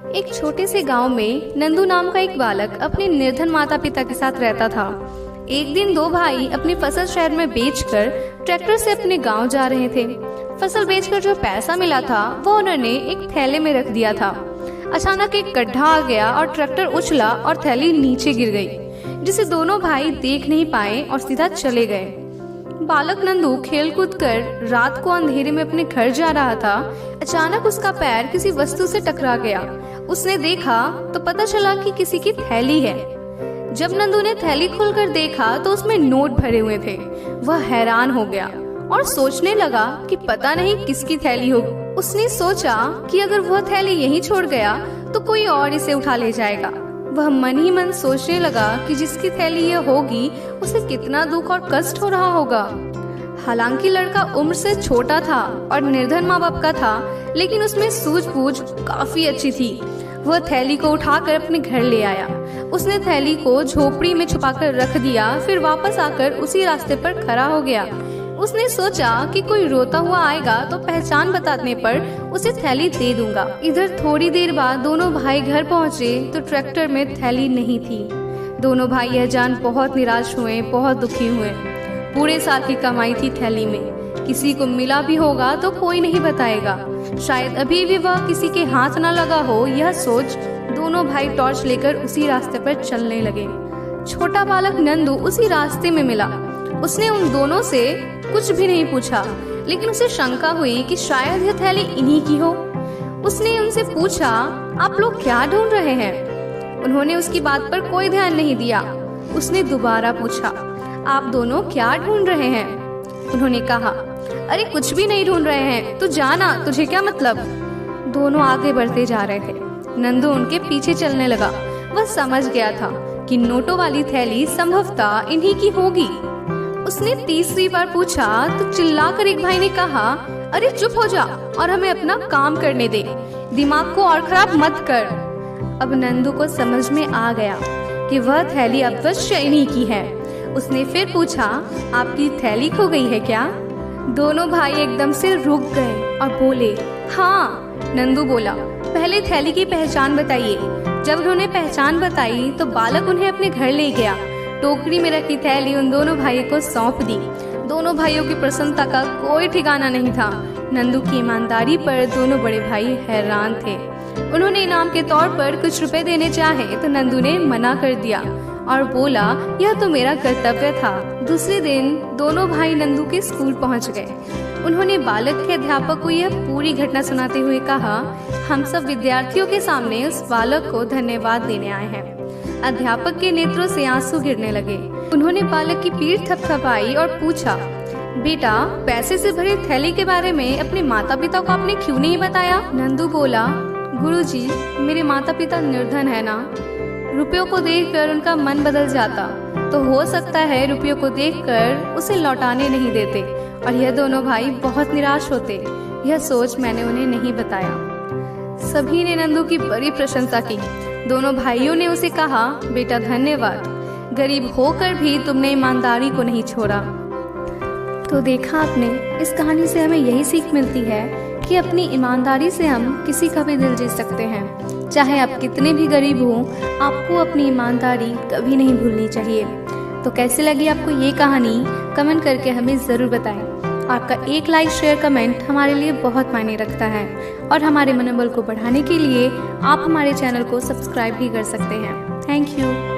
एक छोटे से गांव में नंदू नाम का एक बालक अपने निर्धन माता पिता के साथ रहता था। एक दिन दो भाई अपनी फसल शहर में बेचकर ट्रैक्टर से अपने गांव जा रहे थे। फसल बेचकर जो पैसा मिला था वो उन्होंने एक थैले में रख दिया था। अचानक एक गड्ढा आ गया और ट्रैक्टर उछला और थैली नीचे गिर गई, जिसे दोनों भाई देख नहीं पाए और सीधा चले गए। बालक नंदू खेलकूद कर रात को अंधेरे में अपने घर जा रहा था। अचानक उसका पैर किसी वस्तु से टकरा गया। उसने देखा तो पता चला कि किसी की थैली है। जब नंदू ने थैली खोलकर देखा तो उसमें नोट भरे हुए थे। वह हैरान हो गया और सोचने लगा कि पता नहीं किसकी थैली हो। उसने सोचा कि अगर वह थैली यहीं छोड़ गया तो कोई और इसे उठा ले जाएगा। वह मन ही मन सोचने लगा कि जिसकी थैली यह होगी उसे कितना दुख और कष्ट हो रहा होगा। हालांकि लड़का उम्र से छोटा था और निर्धन माँ बाप का था, लेकिन उसमें सूझबूझ काफी अच्छी थी। वह थैली को उठाकर अपने घर ले आया। उसने थैली को झोपड़ी में छुपाकर रख दिया, फिर वापस आकर उसी रास्ते पर खड़ा हो गया। उसने सोचा कि कोई रोता हुआ आएगा तो पहचान बताने पर उसे थैली दे दूंगा। इधर थोड़ी देर बाद दोनों भाई घर पहुँचे तो ट्रैक्टर में थैली नहीं थी। दोनों भाई यह जान बहुत निराश हुए, बहुत दुखी हुए। पूरे साल की कमाई थी थैली में, किसी को मिला भी होगा तो कोई नहीं बताएगा। शायद अभी भी वह किसी के हाथ न लगा हो। यह सोच दोनों भाई टॉर्च लेकर उसी रास्ते पर चलने लगे। छोटा बालक नंदू उसी रास्ते में मिला। उसने उन दोनों से कुछ भी नहीं पूछा, लेकिन उसे शंका हुई कि शायद यह थैली इन्हीं की हो। उसने उनसे पूछा, आप लोग क्या ढूंढ रहे हैं? उन्होंने उसकी बात पर कोई ध्यान नहीं दिया। उसने दोबारा पूछा, आप दोनों क्या ढूंढ रहे हैं? उन्होंने कहा, अरे कुछ भी नहीं ढूंढ रहे हैं, तू जाना, तुझे क्या मतलब? दोनों आगे बढ़ते जा रहे थे। नंदू उनके पीछे चलने लगा। वह समझ गया था कि नोटों वाली थैली संभवतः इन्हीं की होगी। उसने तीसरी बार पूछा तो चिल्लाकर एक भाई ने कहा, अरे चुप हो जा और हमें अपना काम करने दे, दिमाग को और खराब मत कर। अब नंदू को समझ में आ गया कि वह थैली अवश्य इन्हीं की है। उसने फिर पूछा, आपकी थैली खो गई है क्या? दोनों भाई एकदम से रुक गए और बोले, हाँ। नंदू बोला, पहले थैली की पहचान बताइए। जब उन्होंने पहचान बताई तो बालक उन्हें अपने घर ले गया। टोकरी में रखी थैली उन दोनों भाइयों को सौंप दी। दोनों भाइयों की प्रसन्नता का कोई ठिकाना नहीं था। नंदू की ईमानदारी पर दोनों बड़े भाई हैरान थे। उन्होंने इनाम के तौर पर कुछ रुपए देने चाहे तो नंदू ने मना कर दिया और बोला, यह तो मेरा कर्तव्य था। दूसरे दिन दोनों भाई नंदू के स्कूल पहुंच गए। उन्होंने बालक के अध्यापक को यह पूरी घटना सुनाते हुए कहा, हम सब विद्यार्थियों के सामने उस बालक को धन्यवाद देने आए हैं। अध्यापक के नेत्रों से आंसू गिरने लगे। उन्होंने बालक की पीठ थपथपाई और पूछा, बेटा, पैसे से भरी थैली के बारे में अपने माता पिता को आपने क्यों नहीं बताया? नंदू बोला, गुरुजी, मेरे माता पिता निर्धन है ना। रुपयों को देखकर उनका मन बदल जाता तो हो सकता है रुपयों को देखकर उसे लौटाने नहीं देते और यह दोनों भाई बहुत निराश होते। यह सोच मैंने उन्हें नहीं बताया। सभी ने नंदू की बड़ी प्रशंसा की। दोनों भाइयों ने उसे कहा, बेटा धन्यवाद, गरीब होकर भी तुमने ईमानदारी को नहीं छोड़ा। तो देखा आपने, इस कहानी से हमें यही सीख मिलती है कि अपनी ईमानदारी से हम किसी का भी दिल जीत सकते हैं। चाहे आप कितने भी गरीब हों, आपको अपनी ईमानदारी कभी नहीं भूलनी चाहिए। तो कैसी लगी आपको ये कहानी? कमेंट करके हमें ज़रूर बताएं। आपका एक लाइक, शेयर, कमेंट हमारे लिए बहुत मायने रखता है और हमारे मनोबल को बढ़ाने के लिए आप हमारे चैनल को सब्सक्राइब भी कर सकते हैं। Thank you.